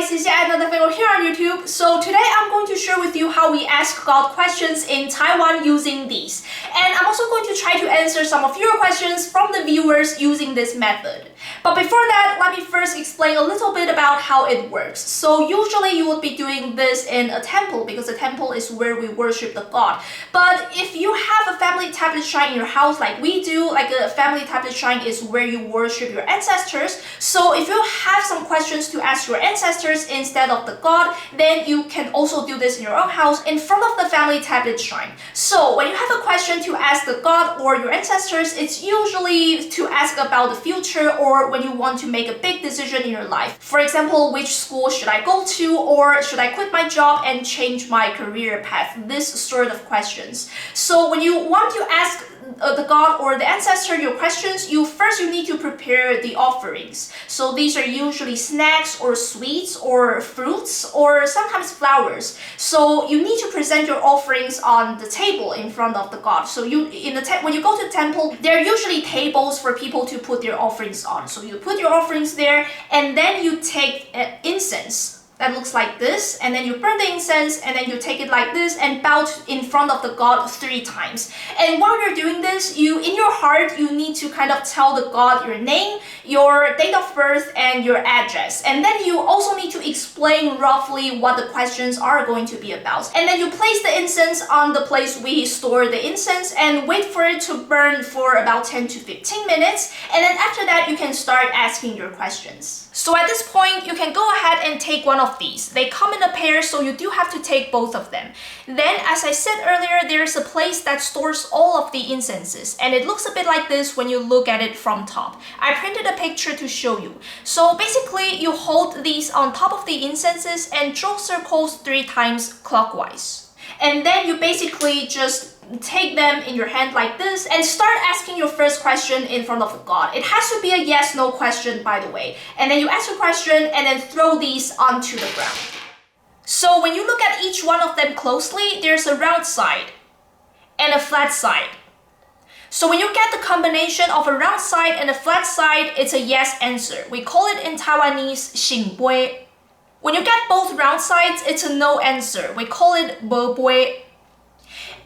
guys, it's yet another video here on YouTube. So today I'm going to share with you how we ask God questions in Taiwan using these. And I'm also going to try to answer some of your questions from the viewers using this method. But before that, let me first explain a little bit about how it works. So usually you would be doing this in a temple because the temple is where we worship the God. But if you have a family tablet shrine in your house like we do, like a family tablet shrine is where you worship your ancestors. So if you have some questions to ask your ancestors instead of the God, then you can also do this in your own house in front of the family tablet shrine. So when you have a question to ask the God or your ancestors, it's usually to ask about the future or when you want to make a big decision in your life. For example, which school should I go to, or should I quit my job and change my career path? This sort of questions. So when you want to ask the God or the ancestor your questions, you need to prepare the offerings. So these are usually snacks or sweets or fruits or sometimes flowers. So you need to present your offerings on the table in front of the God. So when you go to the temple, there are usually tables for people to put their offerings on. So you put your offerings there, and then you take incense that looks like this, and then you burn the incense, and then you take it like this and bow in front of the God 3 times. And while you're doing this, in your heart, you need to kind of tell the God your name, your date of birth, and your address. And then you also need to explain roughly what the questions are going to be about. And then you place the incense on the place we store the incense and wait for it to burn for about 10 to 15 minutes. And then after that, you can start asking your questions. So at this point, you can go ahead and take one of these. They come in a pair, so you do have to take both of them. Then, as I said earlier, there's a place that stores all of the incenses, and it looks a bit like this when you look at it from top. I printed a picture to show you. So basically, you hold these on top of the incenses and draw circles 3 times clockwise. And then you basically just take them in your hand like this and start asking your first question in front of the God. It has to be a yes/no question, by the way. And then you ask your question and then throw these onto the ground. So when you look at each one of them closely, there's a round side and a flat side. So when you get the combination of a round side and a flat side, it's a yes answer. We call it in Taiwanese 醒杯. When you get both round sides, it's a no answer. We call it 没杯.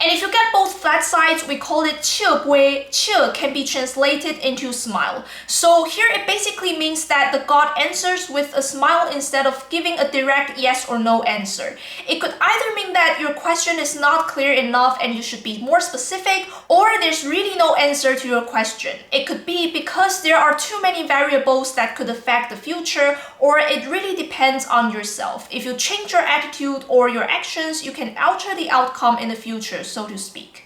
And if you get both flat sides, we call it 笑杯. 笑 can be translated into smile. So here it basically means that the God answers with a smile instead of giving a direct yes or no answer. It could either mean that your question is not clear enough and you should be more specific, or there's really no answer to your question. It could be because there are too many variables that could affect the future, or it really depends on yourself. If you change your attitude or your actions, you can alter the outcome in the future, so to speak.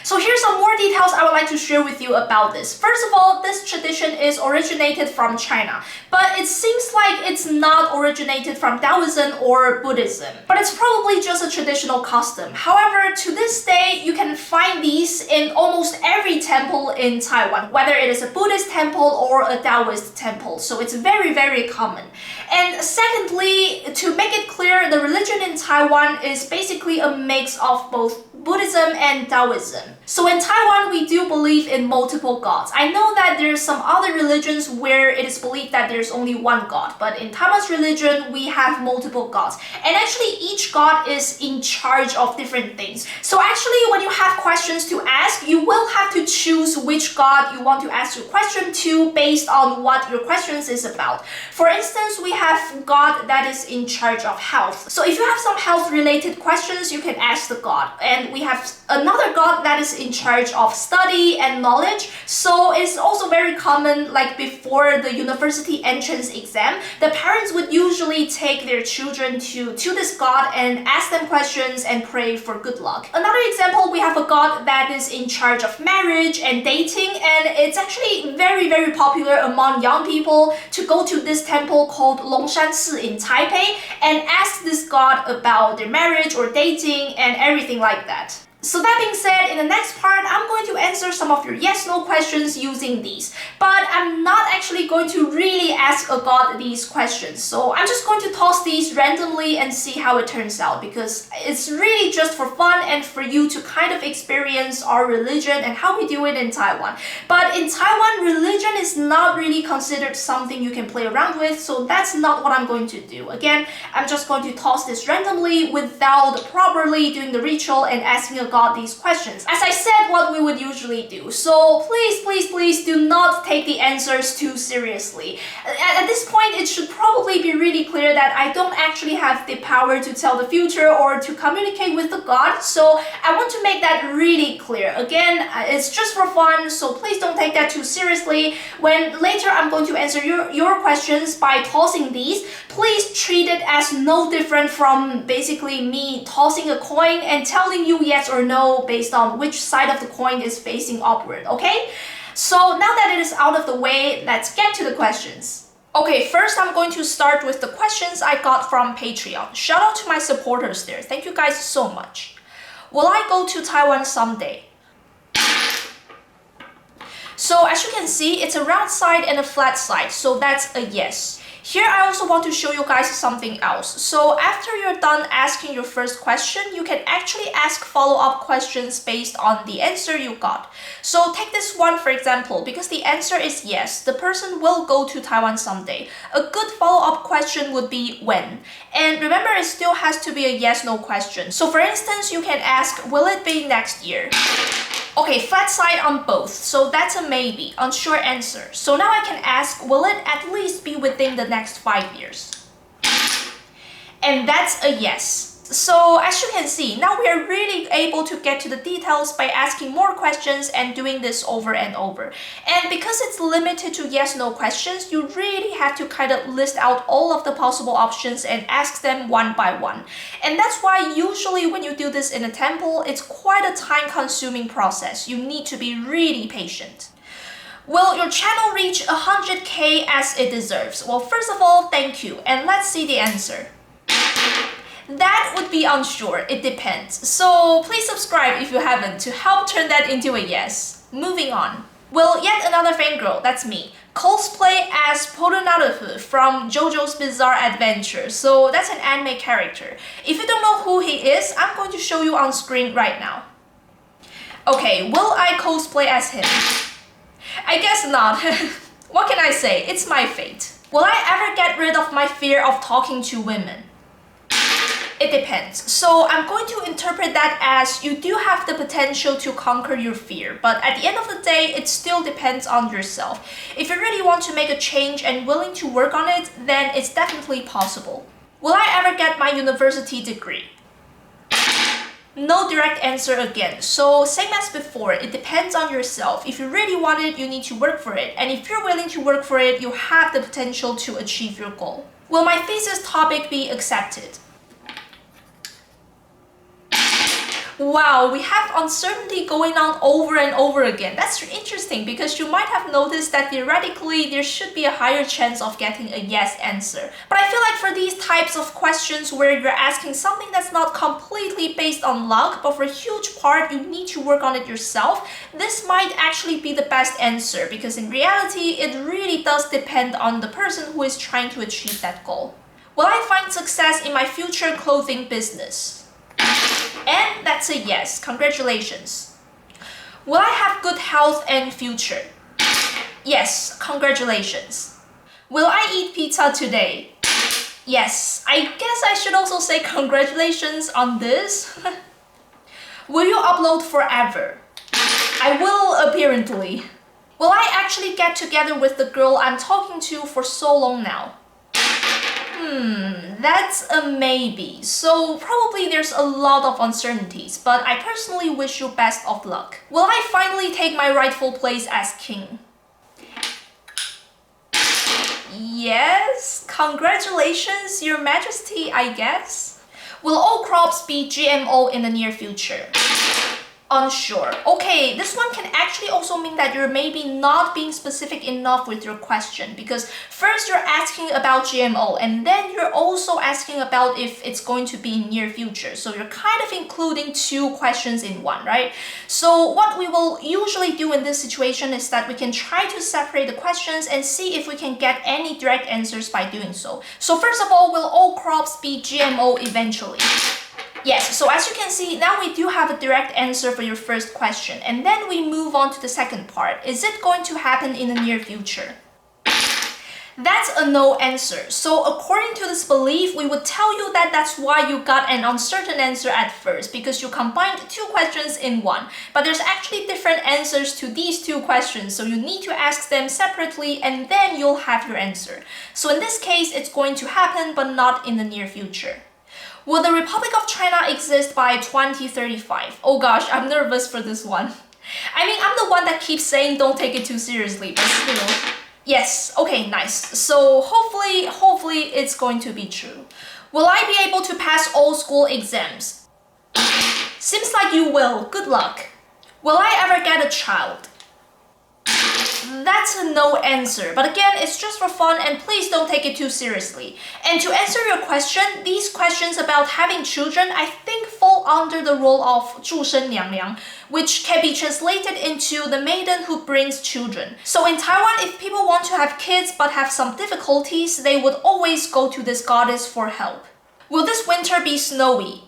So here's some more details I would like to share with you about this. First of all, this tradition is originated from China, but it seems like it's not originated from Taoism or Buddhism, but it's probably just a traditional custom. However, to this day, you can find these in almost every temple in Taiwan, whether it is a Buddhist temple or a Taoist temple, so it's very, very common. And secondly, to make it clear, the religion in Taiwan is basically a mix of both Buddhism and Taoism. So in Taiwan, we do believe in multiple gods. I know that there's some other religions where it is believed that there's only one God, but in Taiwan's religion, we have multiple gods. And actually, each god is in charge of different things. So actually, when you have questions to ask, you will have to choose which god you want to ask your question to based on what your questions is about. For instance, we have God that is in charge of health. So if you have some health-related questions, you can ask the God. And we have another god that is in charge of study and knowledge. So it's also very common, like before the university entrance exam, the parents would usually take their children to this god and ask them questions and pray for good luck. Another example, we have a god that is in charge of marriage and dating, and it's actually very, very popular among young people to go to this temple called Longshan Si in Taipei and ask this god about their marriage or dating and everything like that. So that being said, in the next part, I'm going to answer some of your yes/no questions using these. But I'm not actually going to really ask a God these questions. So I'm just going to toss these randomly and see how it turns out, because it's really just for fun and for you to kind of experience our religion and how we do it in Taiwan. But in Taiwan, religion is not really considered something you can play around with, so that's not what I'm going to do. Again, I'm just going to toss this randomly without properly doing the ritual and asking a God these questions. As I said, what we would usually do. So please do not take the answers too seriously. At this point, it should probably be really clear that I don't actually have the power to tell the future or to communicate with the God, so I want to make that really clear. Again, it's just for fun, so please don't take that too seriously. When later I'm going to answer your questions by tossing these, please treat it as no different from basically me tossing a coin and telling you yes or no based on which side of the coin is facing upward, okay? So now that it is out of the way, let's get to the questions. Okay, first I'm going to start with the questions I got from Patreon. Shout out to my supporters there. Thank you guys so much. Will I go to Taiwan someday? So as you can see, it's a round side and a flat side, so that's a yes. Here I also want to show you guys something else. So after you're done asking your first question, you can actually ask follow-up questions based on the answer you got. So take this one for example, because the answer is yes, the person will go to Taiwan someday. A good follow-up question would be when. And remember, it still has to be a yes/no question. So for instance, you can ask, will it be next year? Okay, flat side on both, so that's a maybe, unsure answer. So now I can ask, will it at least be within the next 5 years? And that's a yes. So as you can see, now we are really able to get to the details by asking more questions and doing this over and over. And because it's limited to yes/no questions, you really have to kind of list out all of the possible options and ask them one by one. And that's why usually when you do this in a temple, it's quite a time-consuming process. You need to be really patient. Will your channel reach 100K as it deserves? Well, first of all, thank you, and let's see the answer. That would be unsure, it depends. So please subscribe if you haven't to help turn that into a yes. Moving on. Will yet another fangirl, that's me, cosplay as Poronarufu from JoJo's Bizarre Adventure. So that's an anime character. If you don't know who he is, I'm going to show you on screen right now. Okay, will I cosplay as him? I guess not. What can I say? It's my fate. Will I ever get rid of my fear of talking to women? It depends. So I'm going to interpret that as you do have the potential to conquer your fear, but at the end of the day, it still depends on yourself. If you really want to make a change and willing to work on it, then it's definitely possible. Will I ever get my university degree? No direct answer again. So same as before, it depends on yourself. If you really want it, you need to work for it. And if you're willing to work for it, you have the potential to achieve your goal. Will my thesis topic be accepted? Wow, we have uncertainty going on over and over again. That's interesting because you might have noticed that theoretically there should be a higher chance of getting a yes answer. But I feel like for these types of questions where you're asking something that's not completely based on luck, but for a huge part you need to work on it yourself, this might actually be the best answer because in reality it really does depend on the person who is trying to achieve that goal. Will I find success in my future clothing business? And that's a yes, congratulations. Will I have good health and future? Yes, congratulations. Will I eat pizza today? Yes, I guess I should also say congratulations on this. Will you upload forever? I will, apparently. Will I actually get together with the girl I'm talking to for so long now? That's a maybe. So probably there's a lot of uncertainties, but I personally wish you best of luck. Will I finally take my rightful place as king? Yes, congratulations, Your Majesty, I guess. Will all crops be GMO in the near future? Unsure. Okay, this one can actually also mean that you're maybe not being specific enough with your question, because first you're asking about GMO and then you're also asking about if it's going to be in near future. So you're kind of including two questions in one, right? So what we will usually do in this situation is that we can try to separate the questions and see if we can get any direct answers by doing so. So first of all, will all crops be GMO eventually? Yes, so as you can see, now we do have a direct answer for your first question. And then we move on to the second part. Is it going to happen in the near future? That's a no answer. So according to this belief, we would tell you that that's why you got an uncertain answer at first, because you combined two questions in one. But there's actually different answers to these two questions, so you need to ask them separately and then you'll have your answer. So in this case, it's going to happen, but not in the near future. Will the Republic of China exist by 2035? Oh gosh, I'm nervous for this one. I mean, I'm the one that keeps saying don't take it too seriously, but still. Yes, okay, nice. So hopefully it's going to be true. Will I be able to pass all school exams? Seems like you will. Good luck. Will I ever get a child? That's a no answer, but again, it's just for fun and please don't take it too seriously. And to answer your question, these questions about having children, I think fall under the role of 祝生娘娘, which can be translated into the maiden who brings children. So in Taiwan, if people want to have kids but have some difficulties, they would always go to this goddess for help. Will this winter be snowy?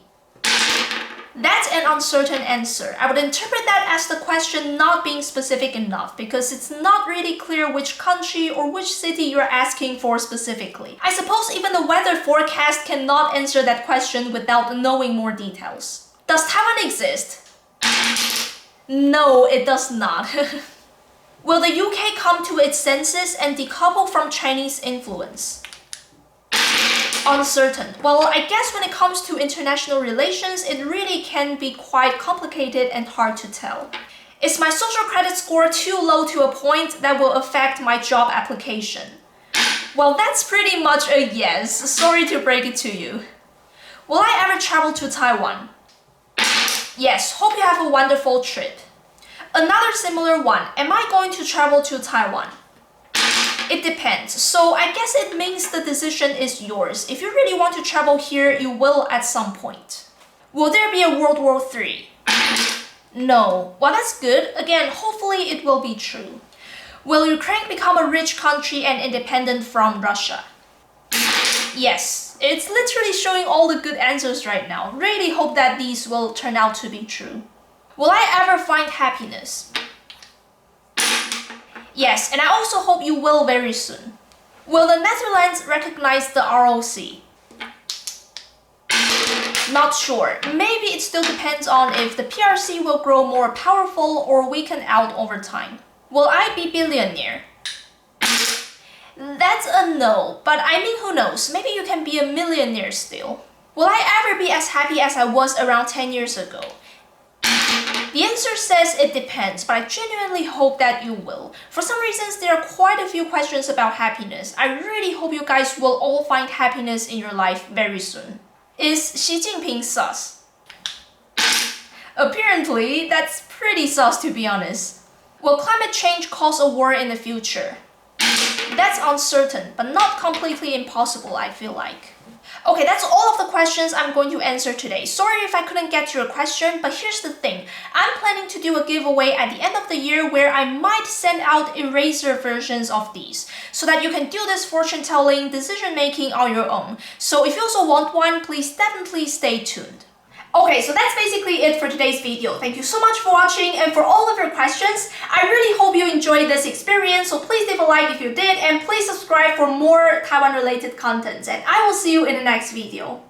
That's an uncertain answer. I would interpret that as the question not being specific enough, because it's not really clear which country or which city you're asking for specifically. I suppose even the weather forecast cannot answer that question without knowing more details. Does Taiwan exist? No, it does not. Will the UK come to its senses and decouple from Chinese influence? Uncertain. Well, I guess when it comes to international relations, it really can be quite complicated and hard to tell. Is my social credit score too low to a point that will affect my job application? Well, that's pretty much a yes. Sorry to break it to you. Will I ever travel to Taiwan? Yes, hope you have a wonderful trip. Another similar one. Am I going to travel to Taiwan? It depends. So I guess it means the decision is yours. If you really want to travel here, you will at some point. Will there be a World War III? No. Well, that's good. Again, hopefully it will be true. Will Ukraine become a rich country and independent from Russia? Yes. It's literally showing all the good answers right now. Really hope that these will turn out to be true. Will I ever find happiness? Yes, and I also hope you will very soon. Will the Netherlands recognize the ROC? Not sure. Maybe it still depends on if the PRC will grow more powerful or weaken out over time. Will I be billionaire? That's a no, but I mean, who knows? Maybe you can be a millionaire still. Will I ever be as happy as I was around 10 years ago? The answer says it depends, but I genuinely hope that you will. For some reasons, there are quite a few questions about happiness. I really hope you guys will all find happiness in your life very soon. Is Xi Jinping sus? Apparently, that's pretty sus to be honest. Will climate change cause a war in the future? That's uncertain, but not completely impossible, I feel like. Okay, that's all of the questions I'm going to answer today. Sorry if I couldn't get to your question, but here's the thing. I'm planning to do a giveaway at the end of the year where I might send out eraser versions of these, so that you can do this fortune-telling, decision-making on your own. So if you also want one, please definitely stay tuned. Okay, so that's basically it for today's video. Thank you so much for watching and for all of your questions. I really hope you enjoyed this experience, so please leave a like if you did, and please subscribe for more Taiwan-related content, and I will see you in the next video.